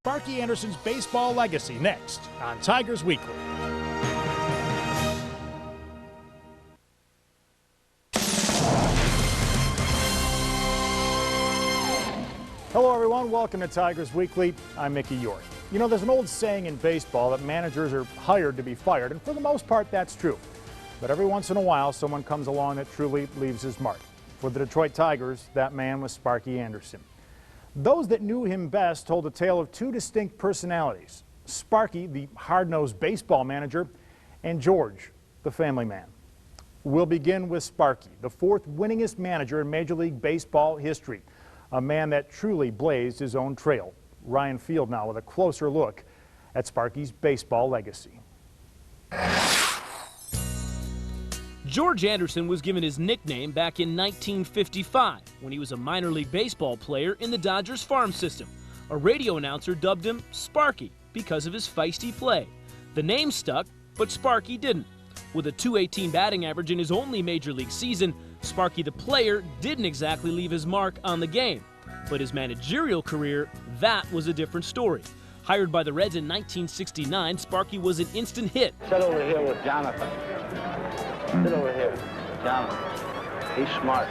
Sparky Anderson's baseball legacy next on Tigers Weekly. Hello everyone, welcome to Tigers Weekly. I'm Mickey York. You know, there's an old saying in baseball that managers are hired to be fired, and for the most part that's true. But every once in a while someone comes along that truly leaves his mark. For the Detroit Tigers, that man was Sparky Anderson. Those that knew him best told a tale of two distinct personalities: Sparky, the hard-nosed baseball manager, and George, the family man. We'll begin with Sparky, the fourth winningest manager in Major League Baseball history, a man that truly blazed his own trail. Ryan Field now with a closer look at Sparky's baseball legacy. George Anderson was given his nickname back in 1955 when he was a minor league baseball player in the Dodgers farm system. A radio announcer dubbed him Sparky because of his feisty play. The name stuck, but Sparky didn't. With a .218 batting average in his only major league season, Sparky the player didn't exactly leave his mark on the game. But his managerial career, that was a different story. Hired by the Reds in 1969, Sparky was an instant hit. Sit over here with Jonathan. Sit over here, Jonathan. He's smart.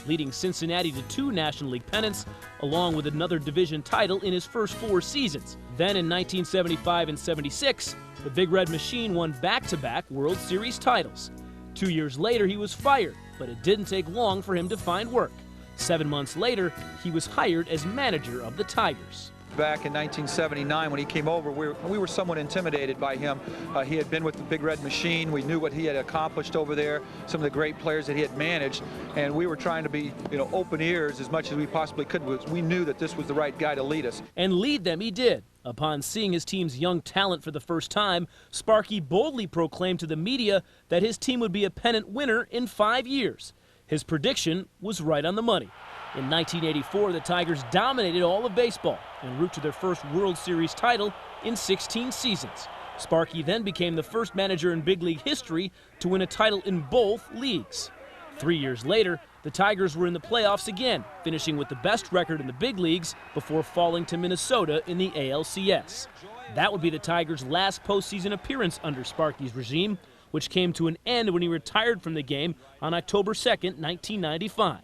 Leading Cincinnati to 2 National League pennants, along with another division title in his first 4 seasons. Then in 1975 and 76, the Big Red Machine won back-to-back World Series titles. 2 years later, he was fired, but it didn't take long for him to find work. 7 months later, he was hired as manager of the Tigers. Back in 1979 when he came over, we were somewhat intimidated by him. He had been with the Big Red Machine. We knew what he had accomplished over there, some of the great players that he had managed, and we were trying to be, open ears as much as we possibly could. We knew that this was the right guy to lead us. And lead them he did. Upon seeing his team's young talent for the first time, Sparky boldly proclaimed to the media that his team would be a pennant winner in 5 years. His prediction was right on the money. In 1984, the Tigers dominated all of baseball en route to their first World Series title in 16 seasons. Sparky then became the first manager in big league history to win a title in both leagues. 3 years later, the Tigers were in the playoffs again, finishing with the best record in the big leagues before falling to Minnesota in the ALCS. That would be the Tigers' last postseason appearance under Sparky's regime, which came to an end when he retired from the game on October 2nd, 1995.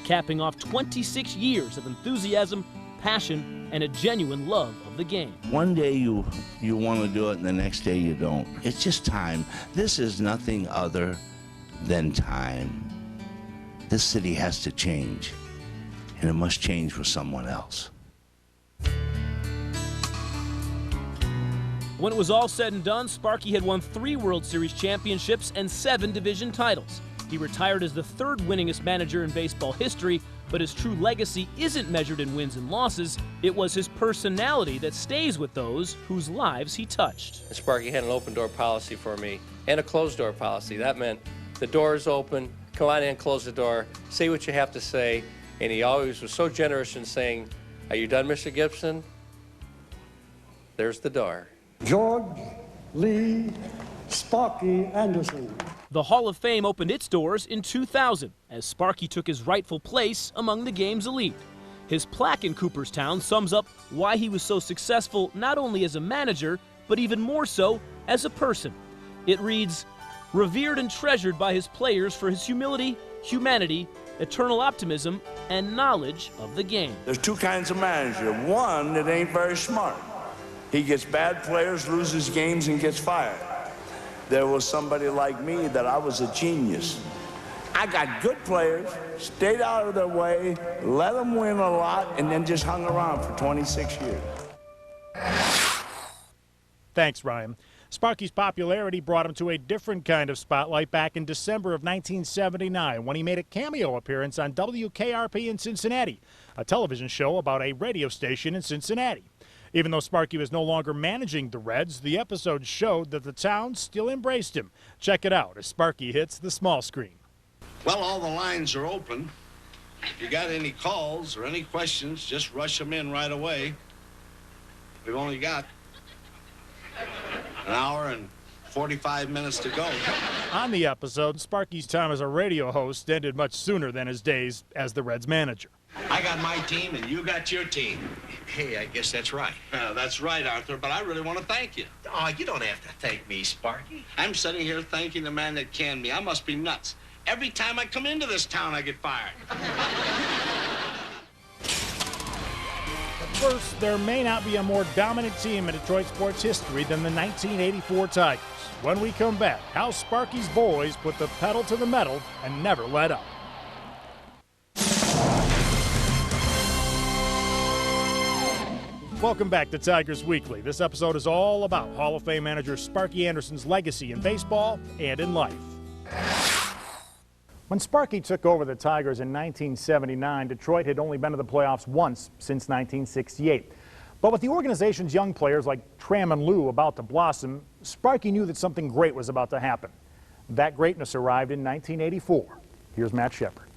Capping off 26 years of enthusiasm, passion, and a genuine love of the game. One day you want to do it, and the next day you don't. It's just time. This is nothing other than time. This city has to change, and it must change for someone else. When it was all said and done, Sparky had won 3 World Series championships and 7 division titles. He retired as the 3rd winningest manager in baseball history, but his true legacy isn't measured in wins and losses. It was his personality that stays with those whose lives he touched. Sparky had an open door policy for me and a closed door policy. That meant the door is open, come on in, close the door, say what you have to say. And he always was so generous in saying, "Are you done, Mr. Gibson? There's the door." George Lee Sparky Anderson. The Hall of Fame opened its doors in 2000 as Sparky took his rightful place among the game's elite. His plaque in Cooperstown sums up why he was so successful not only as a manager, but even more so as a person. It reads, "Revered and treasured by his players for his humility, humanity, eternal optimism, and knowledge of the game." There's 2 kinds of manager. One that ain't very smart. He gets bad players, loses games, and gets fired. There was somebody like me that I was a genius. I got good players, stayed out of their way, let them win a lot, and then just hung around for 26 years. Thanks, Ryan. Sparky's popularity brought him to a different kind of spotlight back in December of 1979 when he made a cameo appearance on WKRP in Cincinnati, a television show about a radio station in Cincinnati. Even though Sparky was no longer managing the Reds, the episode showed that the town still embraced him. Check it out as Sparky hits the small screen. Well, all the lines are open. If you got any calls or any questions, just rush them in right away. We've only got an hour and 45 minutes to go. On the episode, Sparky's time as a radio host ended much sooner than his days as the Reds manager. I got my team and you got your team. Hey, I guess that's right. That's right, Arthur, but I really want to thank you. Oh, you don't have to thank me, Sparky. I'm sitting here thanking the man that canned me. I must be nuts. Every time I come into this town, I get fired. First, there may not be a more dominant team in Detroit sports history than the 1984 Tigers. When we come back, how Sparky's boys put the pedal to the metal and never let up. Welcome back to Tigers Weekly. This episode is all about Hall of Fame manager Sparky Anderson's legacy in baseball and in life. When Sparky took over the Tigers in 1979, Detroit had only been to the playoffs once since 1968. But with the organization's young players like Tram and Lou about to blossom, Sparky knew that something great was about to happen. That greatness arrived in 1984. Here's Matt Shepard.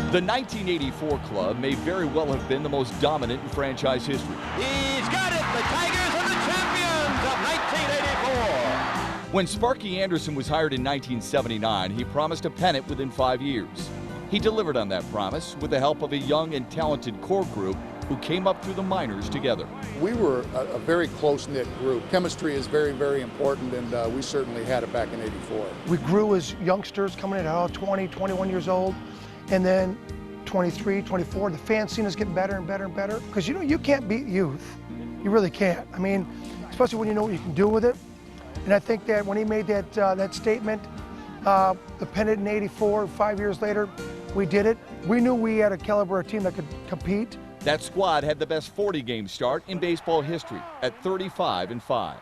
The 1984 club may very well have been the most dominant in franchise history. He's got it! The Tigers are the champions of 1984! When Sparky Anderson was hired in 1979, he promised a pennant within 5 years. He delivered on that promise with the help of a young and talented core group who came up through the minors together. We were a very close-knit group. Chemistry is very, very important, and we certainly had it back in '84. We grew as youngsters coming in at 20, 21 years old, and then 23, 24, the fans seen us get better and better and better. Because, you know, you can't beat youth. You really can't. I mean, especially when you know what you can do with it. And I think that when he made that statement, the pennant in '84, 5 years later, we did it. We knew we had a caliber of team that could compete. That squad had the best 40-game start in baseball history at 35-5.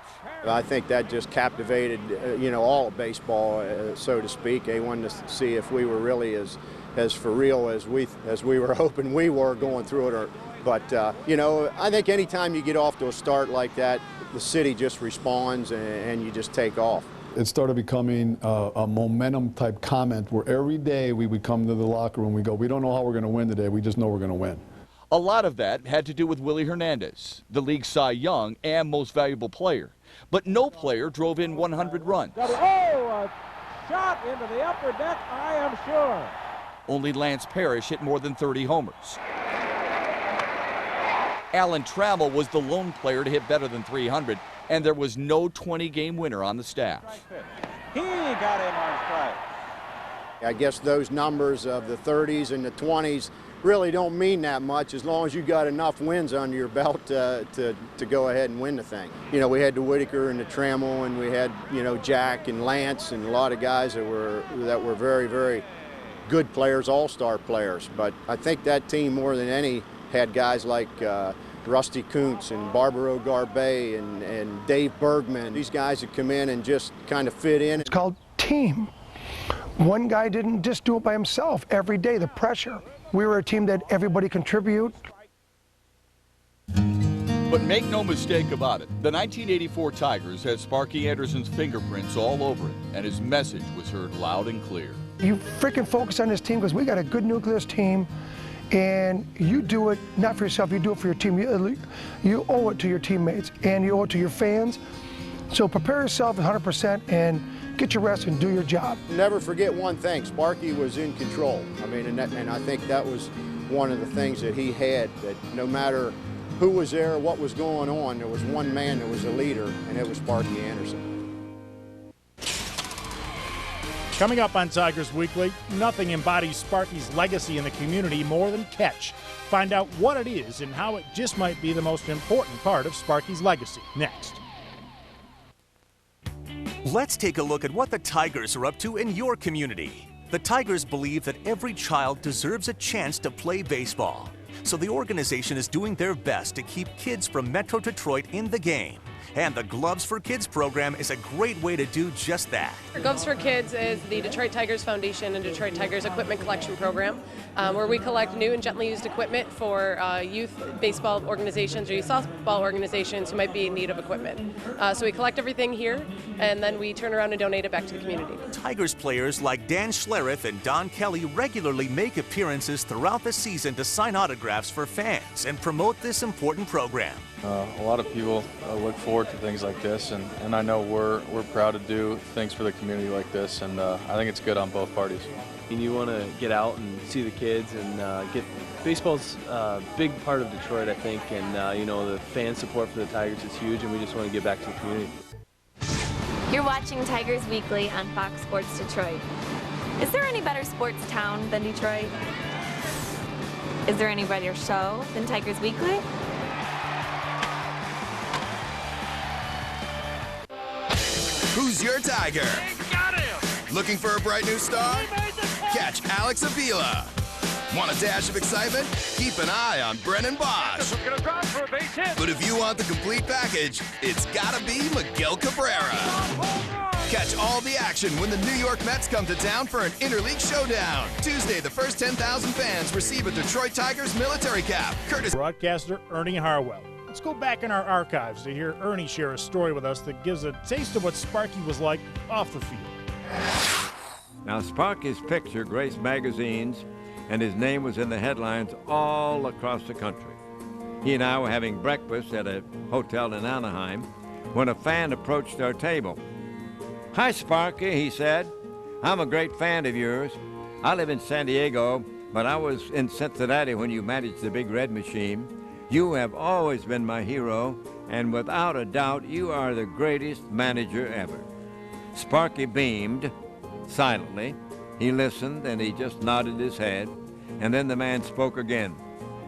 I think that just captivated, you know, all of baseball, so to speak. They wanted to see if we were really as for real as we were hoping we were going through it. But you know, I think anytime you get off to a start like that, the city just responds and you just take off. It started becoming a momentum type comment where every day we would come to the locker room, we go, we don't know how we're going to win today, we just know we're going to win. A lot of that had to do with Willie Hernandez, the league's Cy Young and most valuable player. But no player drove in 100 runs. Oh, a shot into the upper deck, I am sure. Only Lance Parrish hit more than 30 homers. Alan Trammell was the lone player to hit better than 300, and there was no 20-game winner on the staff. He got him on strike. I guess those numbers of the 30s and the 20s really don't mean that much as long as you got enough wins under your belt to go ahead and win the thing. You know, we had the Whitaker and the Trammell, and we had, you know, Jack and Lance and a lot of guys that were very, very good players, all-star players. But I think that team more than any had guys like Rusty Kuntz and Barbaro Garbet and Dave Bergman. These guys that come in and just kind of fit in. It's called team. One guy didn't just do it by himself. Every day, the pressure. We were a team that everybody contribute. But make no mistake about it, the 1984 Tigers had Sparky Anderson's fingerprints all over it, and his message was heard loud and clear. You freaking focus on this team because we got a good nucleus team, and you do it not for yourself, you do it for your team. You owe it to your teammates, and you owe it to your fans. So prepare yourself 100% and get your rest and do your job. Never forget one thing, Sparky was in control. I mean, and I think that was one of the things that he had, that no matter who was there, what was going on, there was one man that was a leader, and it was Sparky Anderson. Coming up on Tigers Weekly, nothing embodies Sparky's legacy in the community more than catch. Find out what it is and how it just might be the most important part of Sparky's legacy. Next. Let's take a look at what the Tigers are up to in your community. The Tigers believe that every child deserves a chance to play baseball. So the organization is doing their best to keep kids from Metro Detroit in the game. And the Gloves for Kids program is a great way to do just that. Gloves for Kids is the Detroit Tigers Foundation and Detroit Tigers Equipment Collection Program, where we collect new and gently used equipment for youth baseball organizations or youth softball organizations who might be in need of equipment. So we collect everything here, and then we turn around and donate it back to the community. Tigers players like Dan Schlereth and Don Kelly regularly make appearances throughout the season to sign autographs for fans and promote this important program. A lot of people look forward to things like this, and I know we're proud to do things for the community like this, and I think it's good on both parties. And you want to get out and see the kids and get baseball's a big part of Detroit, I think, and you know, the fan support for the Tigers is huge, and we just want to give back to the community. You're watching Tigers Weekly on Fox Sports Detroit. Is there any better sports town than Detroit? Is there any better show than Tigers Weekly? Who's your Tiger? Got him! Looking for a bright new star? Catch Alex Avila. Want a dash of excitement? Keep an eye on Brennan Bosch. But if you want the complete package, it's gotta be Miguel Cabrera. Catch all the action when the New York Mets come to town for an interleague showdown. Tuesday, the first 10,000 fans receive a Detroit Tigers military cap. Broadcaster Ernie Harwell. Let's go back in our archives to hear Ernie share a story with us that gives a taste of what Sparky was like off the field. Now, Sparky's picture graced magazines, and his name was in the headlines all across the country. He and I were having breakfast at a hotel in Anaheim when a fan approached our table. "Hi, Sparky," he said. "I'm a great fan of yours. I live in San Diego, but I was in Cincinnati when you managed the Big Red Machine. You have always been my hero, and without a doubt, you are the greatest manager ever." Sparky beamed silently. He listened, and he just nodded his head, and then the man spoke again.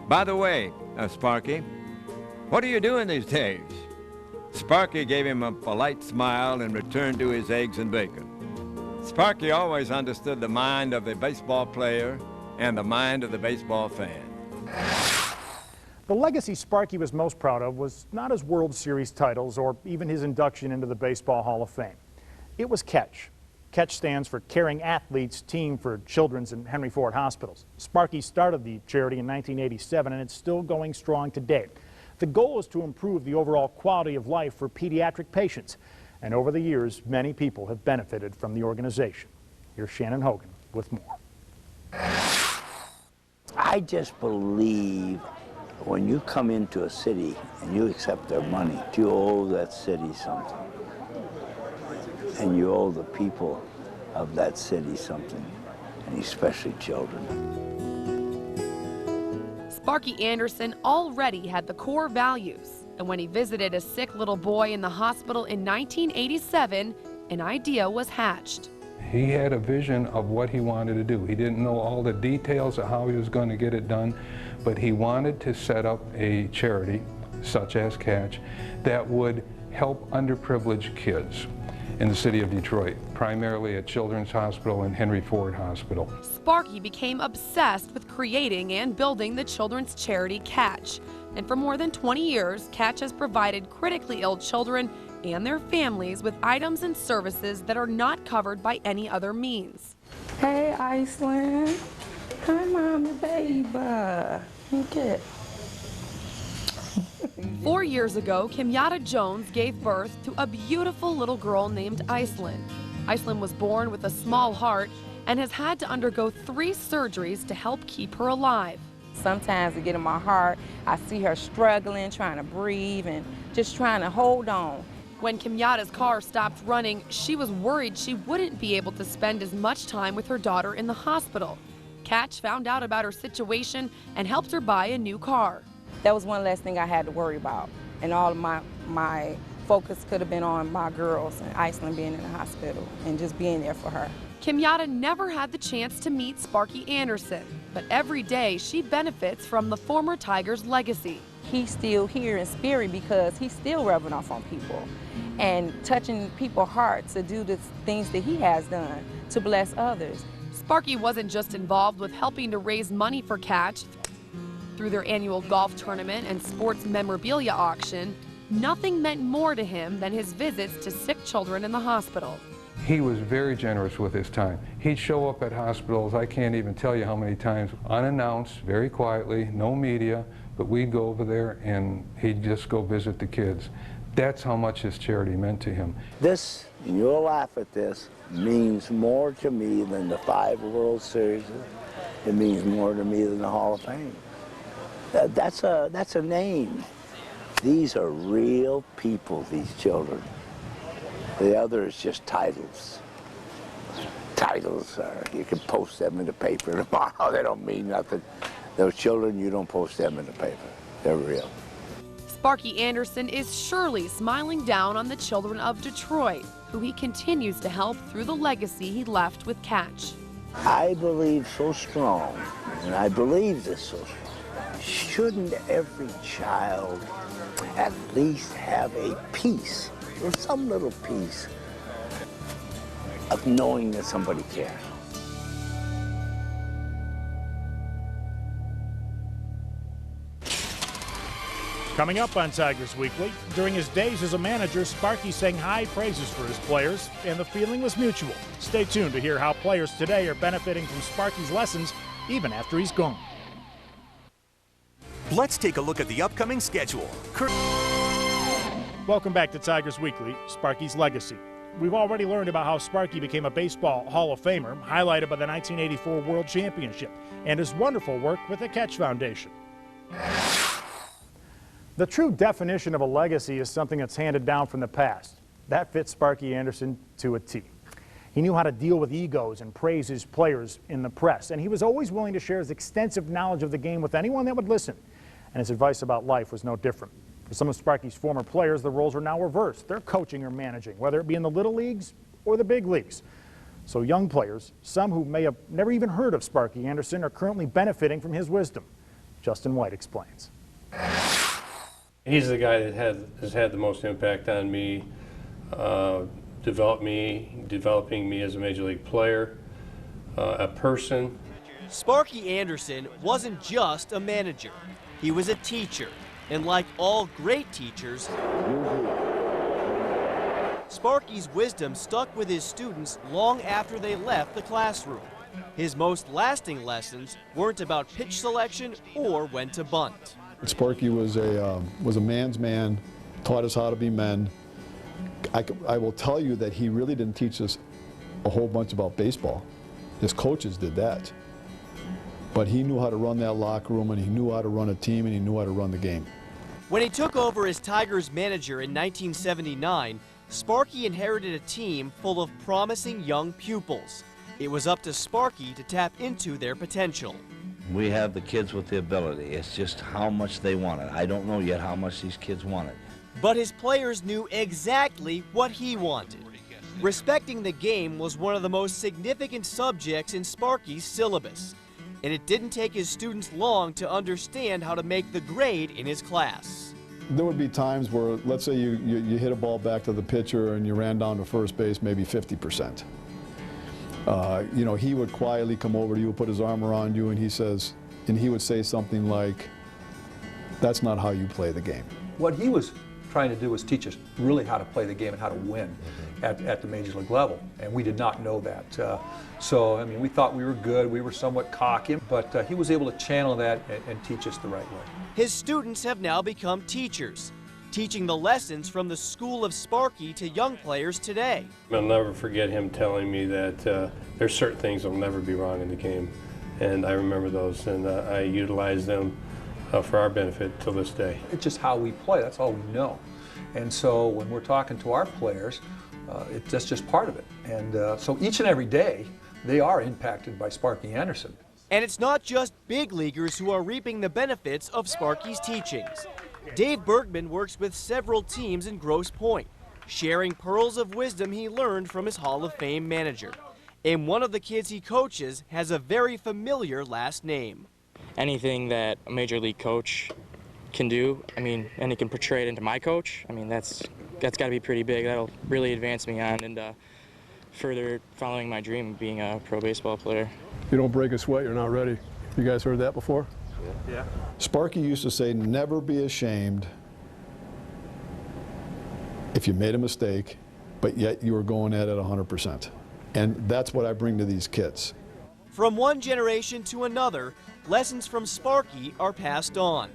"By the way, Sparky, what are you doing these days?" Sparky gave him a polite smile and returned to his eggs and bacon. Sparky always understood the mind of the baseball player and the mind of the baseball fan. The legacy Sparky was most proud of was not his World Series titles or even his induction into the Baseball Hall of Fame. It was Catch. Catch stands for Caring Athletes Team for Children's and Henry Ford Hospitals. Sparky started the charity in 1987, and it's still going strong today. The goal is to improve the overall quality of life for pediatric patients, and over the years, many people have benefited from the organization. Here's Shannon Hogan with more. I just believe when you come into a city and you accept their money, you owe that city something. And you owe the people of that city something, and especially children. Sparky Anderson already had the core values, and when he visited a sick little boy in the hospital in 1987, an idea was hatched. He had a vision of what he wanted to do. He didn't know all the details of how he was going to get it done, but he wanted to set up a charity, such as Catch, that would help underprivileged kids in the city of Detroit, primarily at Children's Hospital and Henry Ford Hospital. Sparky became obsessed with creating and building the children's charity Catch. And for more than 20 years, Catch has provided critically ill children and their families with items and services that are not covered by any other means. Hey, Iceland. Hi, Mommy, baby. Okay. 4 years ago, Kimyata Jones gave birth to a beautiful little girl named Iceland. Iceland was born with a small heart and has had to undergo 3 surgeries to help keep her alive. Sometimes to get in my heart, I see her struggling, trying to breathe and just trying to hold on. When Kimyata's car stopped running, she was worried she wouldn't be able to spend as much time with her daughter in the hospital. Catch found out about her situation and helped her buy a new car. That was one less thing I had to worry about. And all of my focus could have been on my girls and Iceland being in the hospital and just being there for her. Kimyata never had the chance to meet Sparky Anderson, but every day she benefits from the former Tigers' legacy. He's still here in spirit because he's still rubbing off on people and touching people's hearts to do the things that he has done to bless others. Sparky wasn't just involved with helping to raise money for Catch. Through their annual golf tournament and sports memorabilia auction, nothing meant more to him than his visits to sick children in the hospital. He was very generous with his time. He'd show up at hospitals, I can't even tell you how many times, unannounced, very quietly, no media, but we'd go over there and he'd just go visit the kids. That's how much his charity meant to him. This, and you'll laugh at this, means more to me than the 5 World Series. It means more to me than the Hall of Fame. That's a name. These are real people, these children. The other is just titles. Titles are, you can post them in the paper tomorrow. They don't mean nothing. Those children, you don't post them in the paper. They're real. Sparky Anderson is surely smiling down on the children of Detroit, who he continues to help through the legacy he left with Catch. I believe so strong, and I believe this so strong. Shouldn't every child at least have a piece, or some little piece, of knowing that somebody cares? Coming up on Tigers Weekly, during his days as a manager, Sparky sang high praises for his players, and the feeling was mutual. Stay tuned to hear how players today are benefiting from Sparky's lessons even after he's gone. Let's take a look at the upcoming schedule. Welcome back to Tigers Weekly, Sparky's legacy. We've already learned about how Sparky became a baseball Hall of Famer, highlighted by the 1984 World Championship, and his wonderful work with the Catch Foundation. The true definition of a legacy is something that's handed down from the past. That fits Sparky Anderson to a T. He knew how to deal with egos and praise his players in the press, and he was always willing to share his extensive knowledge of the game with anyone that would listen. And his advice about life was no different. For some of Sparky's former players, the roles are now reversed. They're coaching or managing, whether it be in the little leagues or the big leagues. So young players, some who may have never even heard of Sparky Anderson, are currently benefiting from his wisdom. Justin White explains. He's the guy that has had the most impact on me, developing me as a major league player, a person. Sparky Anderson wasn't just a manager. He was a teacher, and like all great teachers, Sparky's wisdom stuck with his students long after they left the classroom. His most lasting lessons weren't about pitch selection or when to bunt. Sparky was a man's man, taught us how to be men. I will tell you that he really didn't teach us a whole bunch about baseball. His coaches did that. But he knew how to run that locker room, and he knew how to run a team, and he knew how to run the game. When he took over as Tigers manager in 1979, Sparky inherited a team full of promising young pupils. It was up to Sparky to tap into their potential. We have the kids with the ability. It's just how much they want it. I don't know yet how much these kids want it. But his players knew exactly what he wanted. Respecting the game was one of the most significant subjects in Sparky's syllabus. And it didn't take his students long to understand how to make the grade in his class. There would be times where, let's say you hit a ball back to the pitcher and you ran down to first base maybe 50%. You know, he would quietly come over to you, put his arm around you, and he would say something like, "That's not how you play the game." What he was trying to do was teach us really how to play the game and how to win at the major league level, and we did not know that. So, I mean, we thought we were good, we were somewhat cocky, but he was able to channel that and teach us the right way. His students have now become teachers, teaching the lessons from the school of Sparky to young players today. I'll never forget him telling me that there's certain things that will never be wrong in the game, and I remember those, and I utilize them for our benefit till this day. It's just how we play, that's all we know. And so when we're talking to our players, that's just part of it. And so each and every day, they are impacted by Sparky Anderson. And it's not just big leaguers who are reaping the benefits of Sparky's teachings. Dave Bergman works with several teams in Grosse Pointe, sharing pearls of wisdom he learned from his Hall of Fame manager. And one of the kids he coaches has a very familiar last name. Anything that a major league coach can do, I mean, and he can portray it into my coach, I mean, that's got to be pretty big. That'll really advance me on and further following my dream of being a pro baseball player. You don't break a sweat, you're not ready. You guys heard that before? Yeah. Sparky used to say, never be ashamed if you made a mistake, but yet you were going at it 100%. And that's what I bring to these kids. From one generation to another, lessons from Sparky are passed on.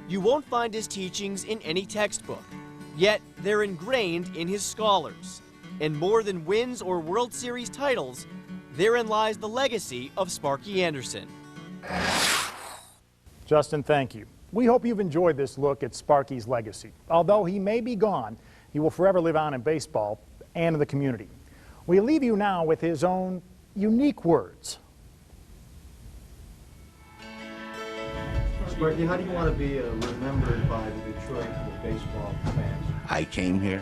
You won't find his teachings in any textbook, yet they're ingrained in his scholars. And more than wins or World Series titles, therein lies the legacy of Sparky Anderson. Justin, thank you. We hope you've enjoyed this look at Sparky's legacy. Although he may be gone, he will forever live on in baseball and in the community. We leave you now with his own unique words. Sparky, how do you want to be remembered by the Detroit baseball fans? I came here,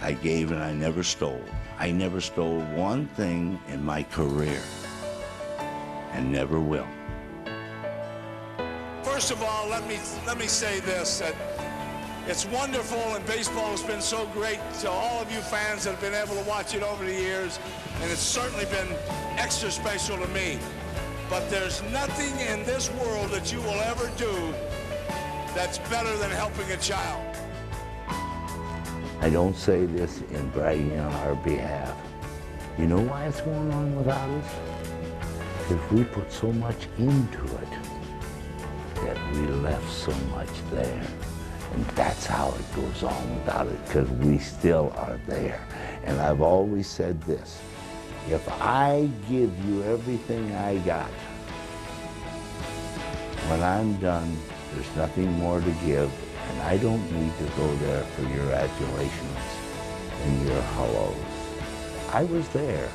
I gave, and I never stole. I never stole one thing in my career, and never will. First of all, let me say this, that it's wonderful, and baseball has been so great to all of you fans that have been able to watch it over the years, and it's certainly been extra special to me. But there's nothing in this world that you will ever do that's better than helping a child. I don't say this in bragging on our behalf. You know why it's going on without us? Because we put so much into it that we left so much there. And that's how it goes on without it, because we still are there. And I've always said this, if I give you everything I got, when I'm done, there's nothing more to give, and I don't need to go there for your adulations and your hellos. I was there.